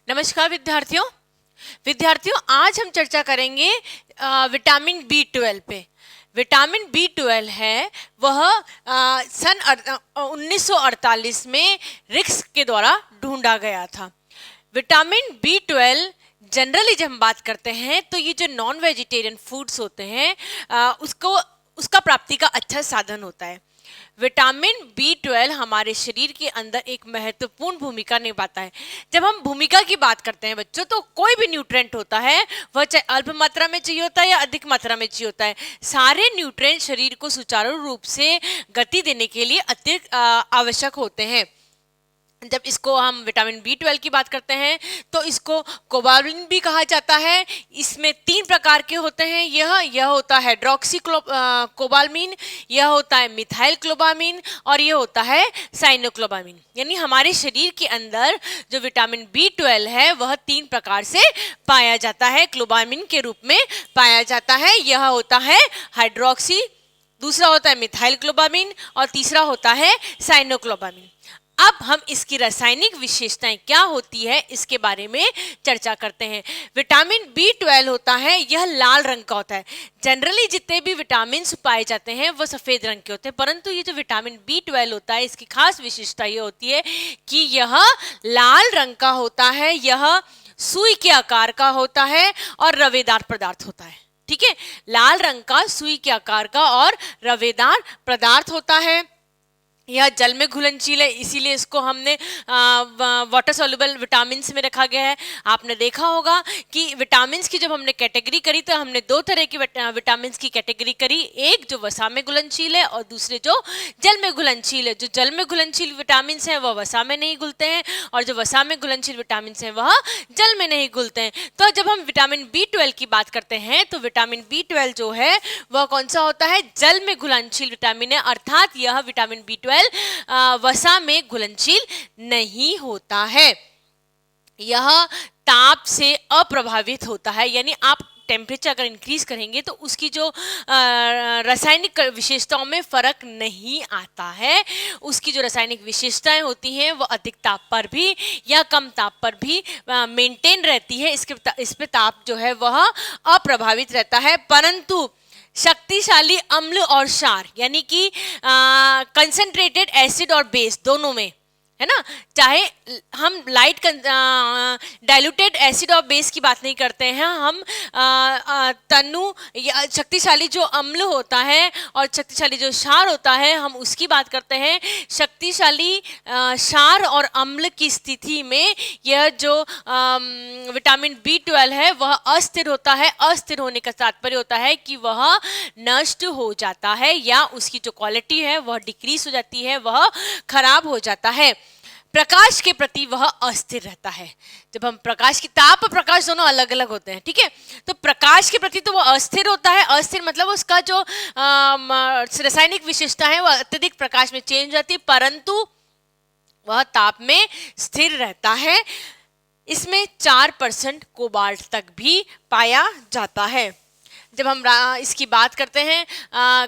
नमस्कार विद्यार्थियों आज हम चर्चा करेंगे विटामिन बी 12 पे। विटामिन बी 12 है वह सन 1948 में रिक्स के द्वारा ढूंढा गया था। विटामिन बी 12 जनरली जब हम बात करते हैं तो ये जो नॉन वेजिटेरियन फूड्स होते हैं उसका प्राप्ति का अच्छा साधन होता है। विटामिन बी 12 हमारे शरीर के अंदर एक महत्वपूर्ण भूमिका निभाता है। जब हम भूमिका की बात करते हैं बच्चों, तो कोई भी न्यूट्रिएंट होता है वह चाहे अल्प मात्रा में चाहिए होता है या अधिक मात्रा में चाहिए होता है, सारे न्यूट्रिएंट शरीर को सुचारू रूप से गति देने के लिए अत्यधिक आवश्यक होते हैं। जब इसको हम विटामिन बी 12 की बात करते हैं तो इसको कोबाल्मिन भी कहा जाता है। इसमें 3 प्रकार के होते हैं। यह होता है हाइड्रोक्सी कोबाल्मिन, यह होता है मिथाइल क्लोबामिन और यह होता है साइनोक्लोबामिन। यानी हमारे शरीर के अंदर जो विटामिन बी 12 है वह 3 प्रकार से पाया जाता है, क्लोबामिन के रूप में पाया जाता है। यह होता है हाइड्रोक्सी, दूसरा होता है मिथाइल क्लोबामिन और तीसरा होता है साइनोक्लोबामिन। अब हम इसकी रासायनिक विशेषताएं क्या होती है इसके बारे में चर्चा करते हैं। विटामिन बी 12 होता है, यह लाल रंग का होता है। जनरली जितने भी विटामिन पाए जाते हैं वो सफेद रंग के होते हैं, परंतु ये जो विटामिन बी 12 होता है इसकी खास विशेषता ये होती है कि यह लाल रंग का होता है, यह सुई के आकार का होता है और रवेदार पदार्थ होता है। ठीक है, लाल रंग का, सुई के आकार का और रवेदार पदार्थ होता है। यह जल में घुलनशील है, इसीलिए इसको हमने वाटर सॉल्युबल विटामिन्स में रखा गया है। आपने देखा होगा कि विटामिन्स की जब हमने कैटेगरी करी तो हमने 2 तरह की विटामिन्स की कैटेगरी करी, एक जो वसा में घुलनशील है और दूसरे जो जल में घुलनशील है। जो जल में घुलनशील विटामिन्स हैं वह वसा में नहीं घुलते हैं और जो वसा में घुलनशील विटामिन्स हैं वह जल में नहीं घुलते हैं। तो जब हम विटामिन बी 12 की बात करते हैं तो विटामिन बी 12 जो है वह कौन सा होता है? जल में घुलनशील विटामिन है, अर्थात यह विटामिन बी 12 वसा में घुलनशील नहीं होता है। यह ताप से अप्रभावित होता है, यानी आप टेम्परेचर अगर इंक्रीज करेंगे तो उसकी जो रासायनिक विशेषताओं में फर्क नहीं आता है। उसकी जो रासायनिक विशेषताएं होती हैं वो अधिक ताप पर भी या कम ताप पर भी मेंटेन रहती है। इस पे ताप जो है वह अप्रभावित रहता है। परंतु शक्तिशाली अम्ल और क्षार यानी कि कंसंट्रेटेड एसिड और बेस दोनों में, है ना, चाहे हम लाइट डाइल्यूटेड एसिड और बेस की बात नहीं करते हैं, हम तनु या शक्तिशाली जो अम्ल होता है और शक्तिशाली जो क्षार होता है हम उसकी बात करते हैं। शक्तिशाली क्षार और अम्ल की स्थिति में यह जो विटामिन बी 12 है वह अस्थिर होता है। अस्थिर होने का तात्पर्य होता है कि वह नष्ट हो जाता है या उसकी जो क्वालिटी है वह डिक्रीज हो जाती है, वह खराब हो जाता है। प्रकाश के प्रति वह अस्थिर रहता है। जब हम प्रकाश की, ताप और प्रकाश दोनों अलग अलग होते हैं, ठीक है, तो प्रकाश के प्रति तो वह अस्थिर होता है। अस्थिर मतलब उसका जो रासायनिक विशेषता है वह अत्यधिक प्रकाश में चेंज हो जाती है, परंतु वह ताप में स्थिर रहता है। इसमें 4% कोबाल्ट तक भी पाया जाता है। जब हम इसकी बात करते हैं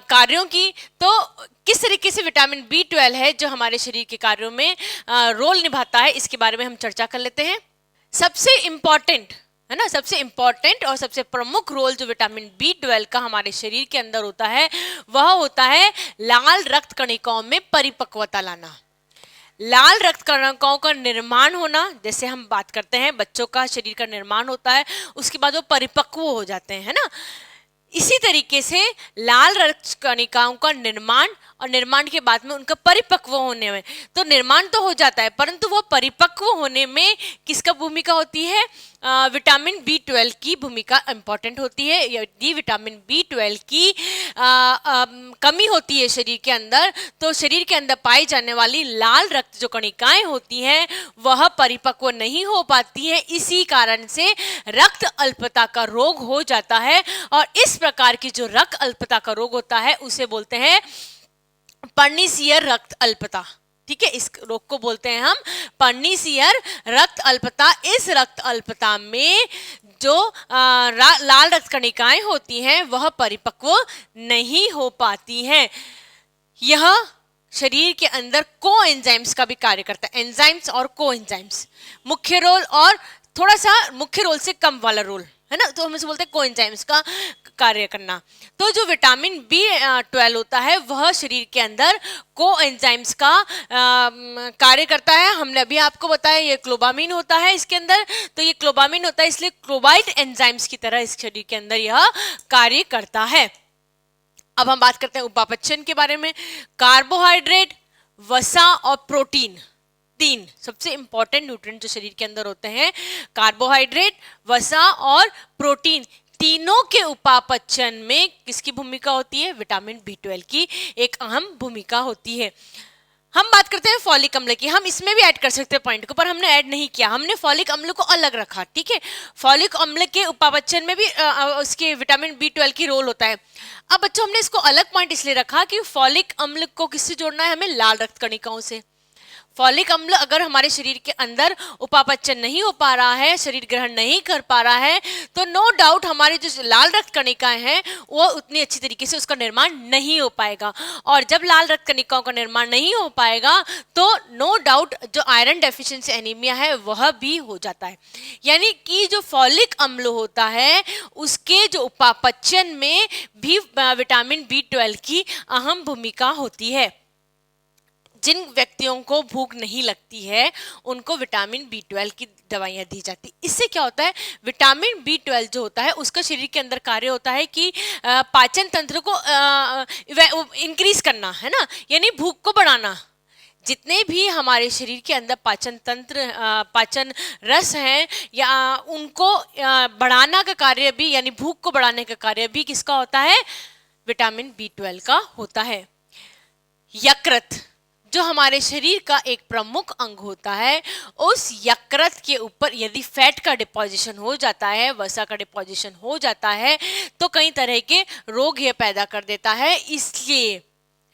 कार्यों की, तो किस तरीके से विटामिन बी 12 है जो हमारे शरीर के कार्यों में रोल निभाता है इसके बारे में हम चर्चा कर लेते हैं। सबसे इम्पॉर्टेंट है ना, सबसे इम्पॉर्टेंट और सबसे प्रमुख रोल जो विटामिन बी 12 का हमारे शरीर के अंदर होता है वह होता है लाल रक्त कणिकाओं में परिपक्वता लाना। लाल रक्त कणिकाओं का निर्माण होना, जैसे हम बात करते हैं बच्चों का शरीर का निर्माण होता है उसके बाद वो परिपक्व हो जाते हैं, है ना, इसी तरीके से लाल रक्त कणिकाओं का निर्माण और निर्माण के बाद में उनका परिपक्व होने में, तो निर्माण तो हो जाता है परंतु वो परिपक्व होने में किसका भूमिका होती है? विटामिन बी 12 की भूमिका इंपॉर्टेंट होती है। यदि विटामिन बी 12 की कमी होती है शरीर के अंदर तो शरीर के अंदर पाई जाने वाली लाल रक्त जो कणिकाएं होती हैं वह परिपक्व नहीं हो पाती है। इसी कारण से रक्त अल्पता का रोग हो जाता है और इस प्रकार की जो रक्त अल्पता का रोग होता है उसे बोलते हैं पर्निशियर रक्त अल्पता। ठीक है, इस रोग को बोलते हैं हम पर्निशियर रक्त अल्पता। इस रक्त अल्पता में जो लाल रक्त कणिकाएं होती हैं वह परिपक्व नहीं हो पाती हैं। यह शरीर के अंदर कोएंजाइम्स का भी कार्य करता है। एंजाइम्स और कोएंजाइम्स मुख्य रोल और थोड़ा सा मुख्य रोल से कम वाला रोल है ना, तो हम इसे बोलते हैं कोएंजाइम्स का कार्य करना। तो जो विटामिन B12 होता है वह शरीर के अंदर कोएंजाइम्स का कार्य करता है। हमने अभी आपको बताया ये क्लोबामिन होता है इसके अंदर, तो ये क्लोबामिन होता है इसलिए क्लोबाइड एंजाइम्स की तरह इस शरीर के अंदर यह कार्य करता है। अब हम बात करते हैं उपापचयन के बारे में। कार्बोहाइड्रेट, वसा और प्रोटीन, तीन सबसे इंपॉर्टेंट न्यूट्रिएंट जो शरीर के अंदर होते हैं, कार्बोहाइड्रेट, वसा और प्रोटीन, तीनों के उपापचयन में किसकी भूमिका होती है? विटामिन B12 की एक अहम भूमिका होती है। हम बात करते हैं फॉलिक अम्ल की। हम इसमें भी ऐड कर सकते हैं पॉइंट को, पर हमने ऐड नहीं किया, हमने फॉलिक अम्ल को अलग रखा। ठीक है, फॉलिक अम्ल के उपापचयन में भी उसके विटामिन B12 की रोल होता है। अब बच्चों हमने इसको अलग पॉइंट इसलिए रखा कि फॉलिक अम्ल को किससे जोड़ना है? हमें लाल रक्त कणिकाओं से। फॉलिक अम्ल अगर हमारे शरीर के अंदर उपापचयन नहीं हो पा रहा है, शरीर ग्रहण नहीं कर पा रहा है, तो नो डाउट हमारी जो लाल रक्त कणिकाएं हैं वो उतनी अच्छी तरीके से उसका निर्माण नहीं हो पाएगा। और जब लाल रक्त कणिकाओं का निर्माण नहीं हो पाएगा तो नो डाउट जो आयरन डेफिशिएंसी एनीमिया है वह भी हो जाता है। यानी कि जो फॉलिक अम्ल होता है उसके जो उपापचयन में भी विटामिन B12 की अहम भूमिका होती है। जिन व्यक्तियों को भूख नहीं लगती है उनको विटामिन B12 की दवाइयाँ दी जाती। इससे क्या होता है? विटामिन B12 जो होता है उसका शरीर के अंदर कार्य होता है कि पाचन तंत्र को इंक्रीज करना, है ना, यानी भूख को बढ़ाना। जितने भी हमारे शरीर के अंदर पाचन तंत्र पाचन रस हैं या उनको बढ़ाना का कार्य भी, यानी भूख को बढ़ाने का कार्य भी किसका होता है? विटामिन B12 का होता है। यकृत जो हमारे शरीर का एक प्रमुख अंग होता है, उस यकृत के ऊपर यदि फैट का डिपोजिशन हो जाता है, वसा का डिपोजिशन हो जाता है, तो कई तरह के रोग यह पैदा कर देता है। इसलिए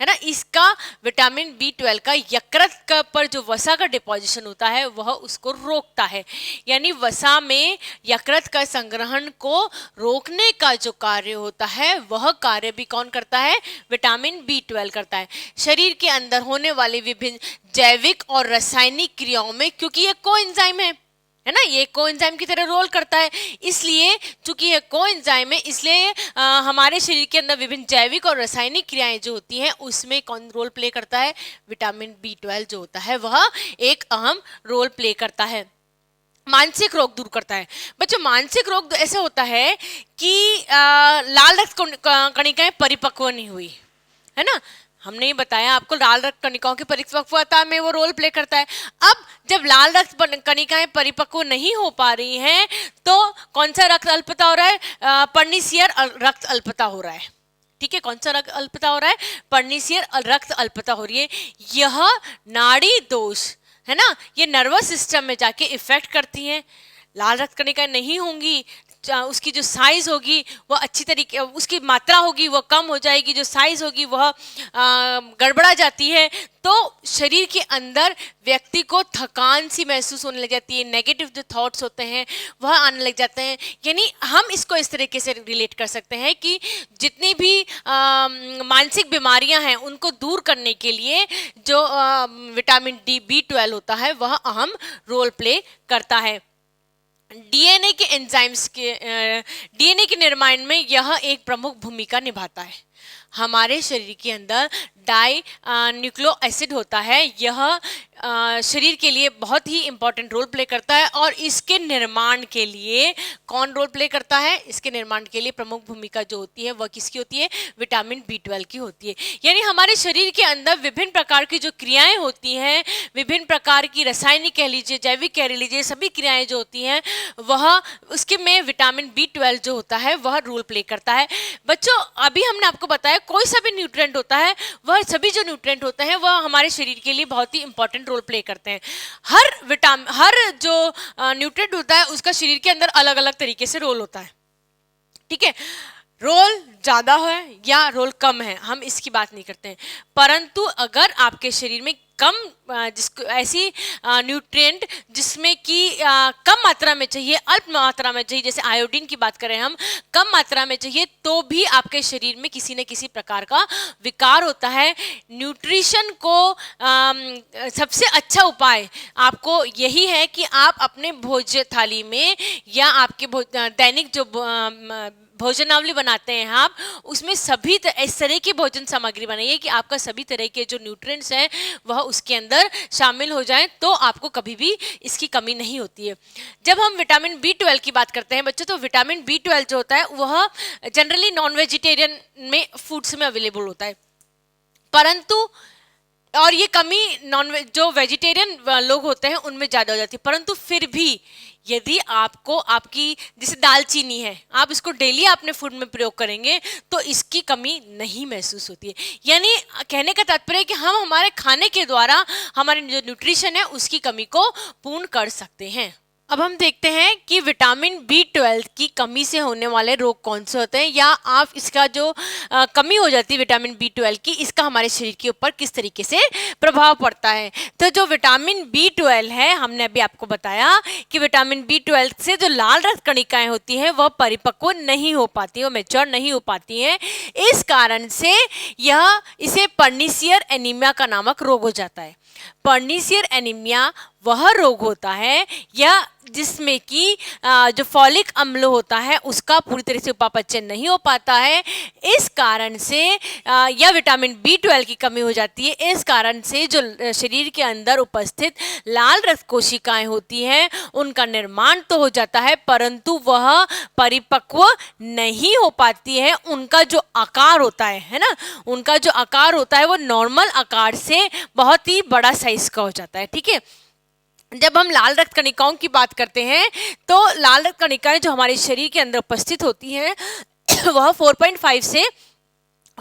है ना, इसका विटामिन B12 का यकृत का पर जो वसा का डिपोजिशन होता है वह उसको रोकता है। यानी वसा में यकृत का संग्रहण को रोकने का जो कार्य होता है वह कार्य भी कौन करता है? विटामिन B12 करता है। शरीर के अंदर होने वाली विभिन्न जैविक और रासायनिक क्रियाओं में, क्योंकि ये कोएंजाइम है ना, ये कोएंजाइम की तरह रोल करता है, इसलिए चूंकि ये कोएंजाइम है इसलिए हमारे शरीर के अंदर विभिन्न जैविक और रासायनिक क्रियाएं जो होती हैं उसमें कौन रोल प्ले करता है? विटामिन B12 जो होता है वह एक अहम रोल प्ले करता है। मानसिक रोग दूर करता है। बच्चों मानसिक रोग ऐसे होता है कि लाल रक्त कणिकाएं परिपक्व नहीं हुई, है ना, हमने ये बताया आपको लाल रक्त कणिकाओं की परिपक्वता में वो रोल प्ले करता है। अब जब लाल रक्त कणिकाएं परिपक्व नहीं हो पा रही हैं तो कौन सा रक्त अल्पता हो रहा है? पर्निशियर रक्त अल्पता हो रहा है। ठीक है, कौन सा रक्त अल्पता हो रहा है? पर्निशियर रक्त अल्पता हो रही है। यह नाड़ी दोष है ना, ये नर्वस सिस्टम में जाके इफेक्ट करती हैं। लाल रक्त कणिकाएं नहीं होंगी, उसकी जो साइज होगी वह अच्छी तरीके, उसकी मात्रा होगी वह कम हो जाएगी, जो साइज होगी वह गड़बड़ा जाती है, तो शरीर के अंदर व्यक्ति को थकान सी महसूस होने लग जाती है, नेगेटिव जो थॉट्स होते हैं वह आने लग जाते हैं। यानी हम इसको इस तरीके से रिलेट कर सकते हैं कि जितनी भी मानसिक बीमारियां हैं उनको दूर करने के लिए जो विटामिन B12 होता है वह अहम रोल प्ले करता है। डीएनए के एंजाइम्स के डीएनए के निर्माण में यह एक प्रमुख भूमिका निभाता है। हमारे शरीर के अंदर डाई न्यूक्लियो एसिड होता है, यह शरीर के लिए बहुत ही इंपॉर्टेंट रोल प्ले करता है। और इसके निर्माण के लिए कौन रोल प्ले करता है? इसके निर्माण के लिए प्रमुख भूमिका जो होती है वह किसकी होती है? विटामिन B12 की होती है। यानी हमारे शरीर के अंदर विभिन्न प्रकार की जो क्रियाएं होती हैं, विभिन्न प्रकार की रासायनिक कह लीजिए, जैविक कह लीजिए, सभी क्रियाएं जो होती हैं वह उसके में विटामिन B12 जो होता है वह रोल प्ले करता है। बच्चों अभी हमने आपको बताया कोई सा भी न्यूट्रिएंट होता है, वह सभी जो न्यूट्रिएंट होते हैं वह हमारे शरीर के लिए बहुत ही इंपॉर्टेंट रोल प्ले करते हैं। हर जो न्यूट्रिएंट होता है उसका शरीर के अंदर अलग अलग तरीके से रोल होता है। ठीक है, रोल ज्यादा है या रोल कम है हम इसकी बात नहीं करते हैं, परंतु अगर आपके शरीर में कम जिसको ऐसी न्यूट्रिएंट जिसमें कि कम मात्रा में चाहिए, अल्प मात्रा में चाहिए, जैसे आयोडीन की बात करें हम, कम मात्रा में चाहिए तो भी आपके शरीर में किसी न किसी प्रकार का विकार होता है। न्यूट्रिशन को सबसे अच्छा उपाय आपको यही है कि आप अपने भोज्य थाली में या आपके दैनिक जो भोजनावली बनाते हैं आप, उसमें सभी इस तरह की भोजन सामग्री बनाइए कि आपका सभी तरह के जो न्यूट्रिएंट्स हैं वह उसके अंदर शामिल हो जाएं, तो आपको कभी भी इसकी कमी नहीं होती है। जब हम विटामिन B12 की बात करते हैं बच्चों, तो विटामिन B12 जो होता है वह जनरली नॉन वेजिटेरियन में फूड्स में अवेलेबल होता है, परंतु और ये कमी जो वेजिटेरियन लोग होते हैं उनमें ज़्यादा हो जाती है। परंतु फिर भी यदि आपको आपकी जैसे दालचीनी है, आप इसको डेली अपने फूड में प्रयोग करेंगे तो इसकी कमी नहीं महसूस होती है। यानी कहने का तात्पर्य है कि हम हमारे खाने के द्वारा हमारे जो न्यूट्रिशन है उसकी कमी को पूर्ण कर सकते हैं। अब हम देखते हैं कि विटामिन B12 की कमी से होने वाले रोग कौन से होते हैं, या आप इसका जो कमी हो जाती है विटामिन B12 की, इसका हमारे शरीर के ऊपर किस तरीके से प्रभाव पड़ता है। तो जो विटामिन B12 है, हमने अभी आपको बताया कि विटामिन B12 से जो लाल रक्त कणिकाएं होती हैं वह परिपक्व नहीं हो पाती, वो मैच्योर नहीं हो पाती हैं। इस कारण से इसे पर्निशियर एनीमिया का नामक रोग हो जाता है। पर्निशियर एनीमिया वह रोग होता है या जिसमें कि जो फॉलिक अम्ल होता है उसका पूरी तरह से उपापचय नहीं हो पाता है। इस कारण से या विटामिन B12 की कमी हो जाती है। इस कारण से जो शरीर के अंदर उपस्थित लाल रक्त कोशिकाएं होती हैं उनका निर्माण तो हो जाता है, परंतु वह परिपक्व नहीं हो पाती है। उनका जो आकार होता है ना, उनका जो आकार होता है वो नॉर्मल आकार से बहुत ही बड़ा साइज का हो जाता है। ठीक है, जब हम लाल रक्त कणिकाओं की बात करते हैं तो लाल रक्त कणिकाएं जो हमारे शरीर के अंदर उपस्थित होती हैं वह 4.5 से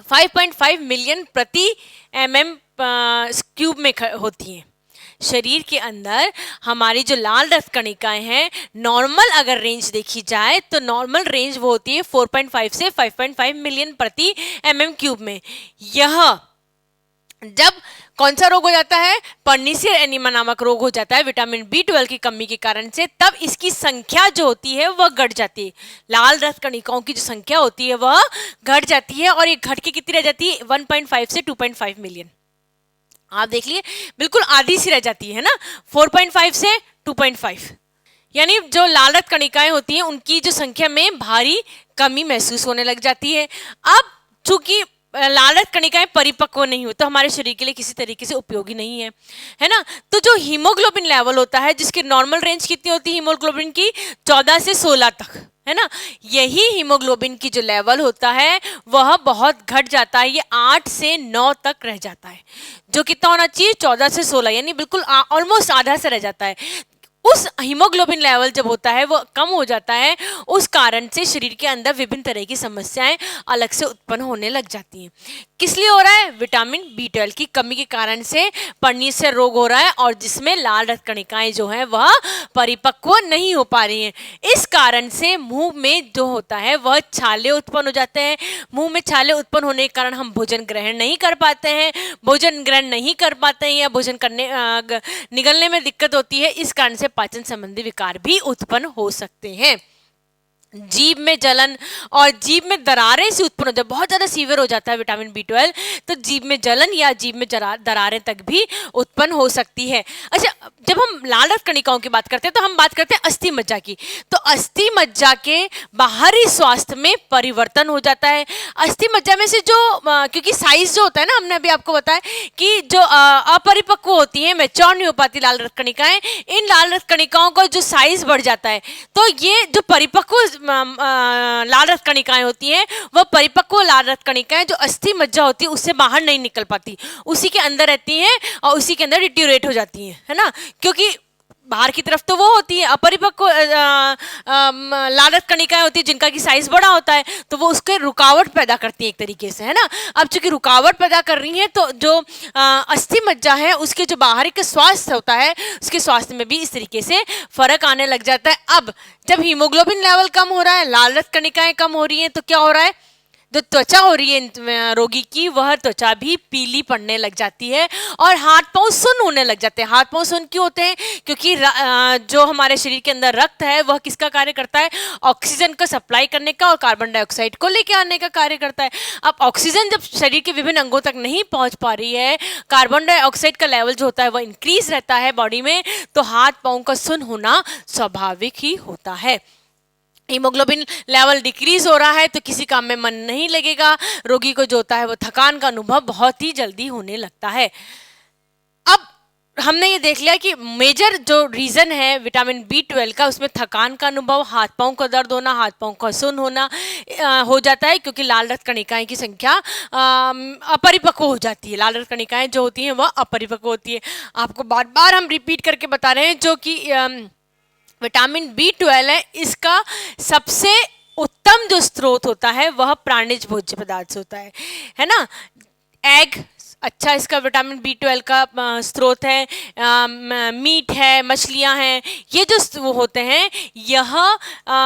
5.5 मिलियन प्रति mm क्यूब में होती हैं। शरीर के अंदर हमारी जो लाल रक्त कणिकाएं हैं, नॉर्मल अगर रेंज देखी जाए तो नॉर्मल रेंज वो होती है 4.5 से 5.5 मिलियन प्रति mm क्यूब में। यह जब कौन सा रोग हो जाता है, पर्निशियर एनीमिया नामक रोग हो जाता है विटामिन B12 की कमी के कारण से, तब इसकी संख्या जो होती है वह घट जाती है। लाल रक्त कणिकाओं की जो संख्या होती है वह घट जाती है और ये घट के कितनी रह जाती है, 1.5 से 2.5 मिलियन। आप देख लिए बिल्कुल आधी सी रह जाती है ना, 4.5 से 2.5। यानी जो लाल रक्त कणिकाएं होती हैं उनकी जो संख्या में भारी कमी महसूस होने लग जाती है। अब चूंकि लाल रक्त कणिकाएं परिपक्व नहीं हो तो हमारे शरीर के लिए किसी तरीके से उपयोगी नहीं है, है ना। तो जो हीमोग्लोबिन लेवल होता है जिसकी नॉर्मल रेंज कितनी होती है हीमोग्लोबिन की, 14 से 16 तक, है ना। यही हीमोग्लोबिन की जो लेवल होता है वह बहुत घट जाता है, ये 8 से 9 तक रह जाता है। जो कितना होना चाहिए, 14 से 16, यानी बिल्कुल ऑलमोस्ट आधा से रह जाता है। उस हीमोग्लोबिन लेवल जब होता है वो कम हो जाता है, उस कारण से शरीर के अंदर विभिन्न तरह की समस्याएं अलग से उत्पन्न होने लग जाती हैं। किस लिए हो रहा है, विटामिन B12 की कमी के कारण से पर्निशियर रोग हो रहा है और जिसमें लाल रक्त कणिकाएं जो हैं वह परिपक्व नहीं हो पा रही हैं। इस कारण से मुंह में जो होता है वह छाले उत्पन्न हो जाते हैं। मुंह में छाले उत्पन्न होने के कारण हम भोजन ग्रहण नहीं कर पाते हैं, भोजन ग्रहण नहीं कर पाते हैं या भोजन करने निगलने में दिक्कत होती है। इस कारण से पाचन संबंधी विकार भी उत्पन्न हो सकते हैं। जीभ में जलन और जीभ में दरारें से उत्पन्न हो जाए, बहुत ज़्यादा सीवियर हो जाता है विटामिन B12 तो जीभ में जलन या जीभ में दरारें तक भी उत्पन्न हो सकती है। अच्छा, जब हम लाल रक्त कणिकाओं की बात करते हैं तो हम बात करते हैं अस्थि मज्जा की। तो अस्थि मज्जा के बाहरी स्वास्थ्य में परिवर्तन हो जाता है। अस्थि मज्जा में से जो क्योंकि साइज जो होता है ना, हमने अभी आपको बताया कि जो अपरिपक्व होती है, मैच्योर नहीं हो पाती लाल रक्त कणिकाएं, इन लाल रक्त कणिकाओं का जो साइज बढ़ जाता है तो ये जो परिपक्व लाल रक्त कणिकाएं होती हैं वह परिपक्व लाल रक्त कणिकाएं जो अस्थि मज्जा होती है उससे बाहर नहीं निकल पाती, उसी के अंदर रहती हैं और उसी के अंदर डिट्यूरेट हो जाती हैं, है ना। क्योंकि बाहर की तरफ तो वो होती है अपरिपक्व लाल रक्त कणिकाएं होती है जिनका की साइज बड़ा होता है, तो वो उसके रुकावट पैदा करती है एक तरीके से, है ना। अब चूंकि रुकावट पैदा कर रही है तो जो अस्थि मज्जा है उसके जो बाहरी का स्वास्थ्य होता है उसके स्वास्थ्य में भी इस तरीके से फर्क आने लग जाता है। अब जब हीमोग्लोबिन लेवल कम हो रहा है, लाल रक्त कणिकाएं कम हो रही हैं, तो क्या हो रहा है, जो त्वचा हो रही है रोगी की, वह त्वचा भी पीली पड़ने लग जाती है और हाथ पांव सुन्न होने लग जाते हैं। हाथ पांव सुन्न क्यों होते हैं? क्योंकि जो हमारे शरीर के अंदर रक्त है वह किसका कार्य करता है? ऑक्सीजन को सप्लाई करने का और कार्बन डाइऑक्साइड को लेकर आने का कार्य करता है। अब ऑक्सीजन जब शरीर के विभिन्न अंगों तक नहीं पहुंच पा रही है, कार्बन डाइऑक्साइड का लेवल जो होता है वह इंक्रीज रहता है बॉडी में, तो हाथ पांव का सुन्न होना स्वाभाविक ही होता है। हीमोग्लोबिन लेवल डिक्रीज हो रहा है तो किसी काम में मन नहीं लगेगा, रोगी को जो होता है वो थकान का अनुभव बहुत ही जल्दी होने लगता है। अब हमने ये देख लिया कि मेजर जो रीजन है विटामिन B12 का, उसमें थकान का अनुभव, हाथ पांव का दर्द होना, हाथ पांव का सुन्न होना हो जाता है, क्योंकि लाल रक्त कणिकाएं की संख्या अपरिपक्व हो जाती है। लाल रक्त कणिकाएं जो होती हैं वह अपरिपक्व होती है। आपको बार बार हम रिपीट करके बता रहे हैं, जो कि विटामिन B12 है, इसका सबसे उत्तम जो स्रोत होता है वह प्राणिज भोज्य पदार्थ से होता है ना। एग अच्छा इसका विटामिन B12 का स्रोत है, मीट है, मछलियां हैं, ये जो वो होते हैं यह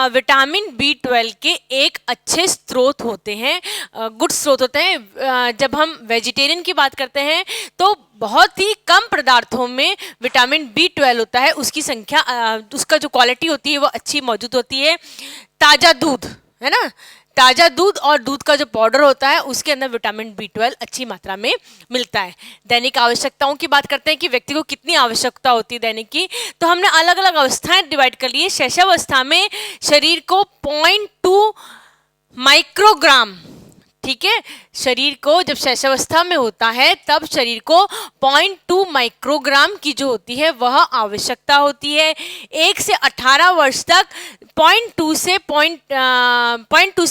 विटामिन B12 के एक अच्छे स्रोत होते हैं, गुड स्रोत होते हैं। जब हम वेजिटेरियन की बात करते हैं तो बहुत ही कम पदार्थों में विटामिन B12 होता है, उसकी संख्या उसका जो क्वालिटी होती है वो अच्छी मौजूद होती है। ताज़ा दूध है ना, ताज़ा दूध और दूध का जो पाउडर होता है उसके अंदर विटामिन B12 अच्छी मात्रा में मिलता है। दैनिक आवश्यकताओं की बात करते हैं कि व्यक्ति को कितनी आवश्यकता होती है दैनिक की, तो हमने अलग अलग अवस्थाएं डिवाइड कर ली है। शैशवावस्था में शरीर को 0.2 माइक्रोग्राम, ठीक है, शरीर को जब शैशवावस्था में होता है तब शरीर को 0.2 माइक्रोग्राम की जो होती है वह आवश्यकता होती है। 1 से 18 वर्ष तक 0.2 से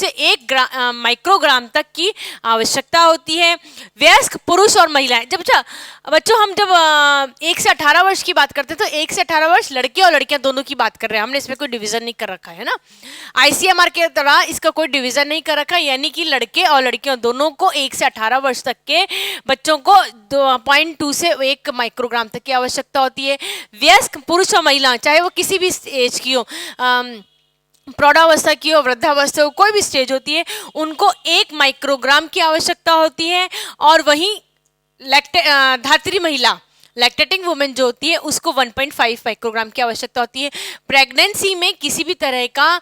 1 माइक्रोग्राम तक की आवश्यकता होती है। वयस्क पुरुष और महिलाएं, बच्चों हम जब 1 से 18 वर्ष की बात करते हैं तो 1 से 18 वर्ष लड़के और लड़कियां दोनों की बात कर रहे हैं, हमने इसमें कोई डिवीजन नहीं कर रखा है ना। ICMR के तरह इसका कोई डिवीजन नहीं कर रखा, यानी कि लड़के और लड़कियों दोनों को 1 से 18 वर्ष तक के बच्चों को 0.2 से 1 माइक्रोग्राम तक की आवश्यकता होती है। वयस्क पुरुष और महिला चाहे वो किसी भी एज की हो, प्रौढ़ावस्था की हो, वृद्धावस्था हो, कोई भी स्टेज होती है, उनको 1 माइक्रोग्राम की आवश्यकता होती है। और वहीं धात्री महिला, लैक्टेटिंग वुमेन जो होती है उसको 1.5 माइक्रोग्राम की आवश्यकता होती है। प्रेगनेंसी में किसी भी तरह का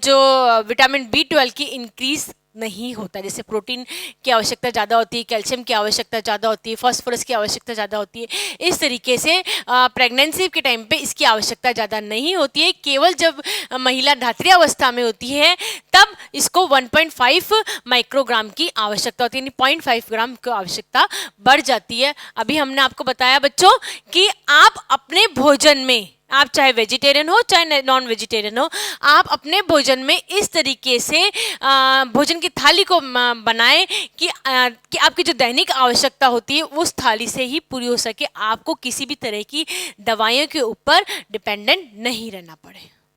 जो विटामिन B12 की इंक्रीज नहीं होता, जैसे प्रोटीन की आवश्यकता ज़्यादा होती है, कैल्शियम की आवश्यकता ज़्यादा होती है, फास्फोरस की आवश्यकता ज़्यादा होती है। इस तरीके से प्रेगनेंसी के टाइम पे इसकी आवश्यकता ज़्यादा नहीं होती है। केवल जब महिला धात्री अवस्था में होती है तब इसको 1.5 माइक्रोग्राम की आवश्यकता होती है, यानी 0.5 ग्राम की आवश्यकता बढ़ जाती है। अभी हमने आपको बताया बच्चों कि आप अपने भोजन में, आप चाहे वेजिटेरियन हो चाहे नॉन वेजिटेरियन हो, आप अपने भोजन में इस तरीके से भोजन की थाली को बनाएं कि आपकी जो दैनिक आवश्यकता होती है उस थाली से ही पूरी हो सके, आपको किसी भी तरह की दवाइयों के ऊपर डिपेंडेंट नहीं रहना पड़े।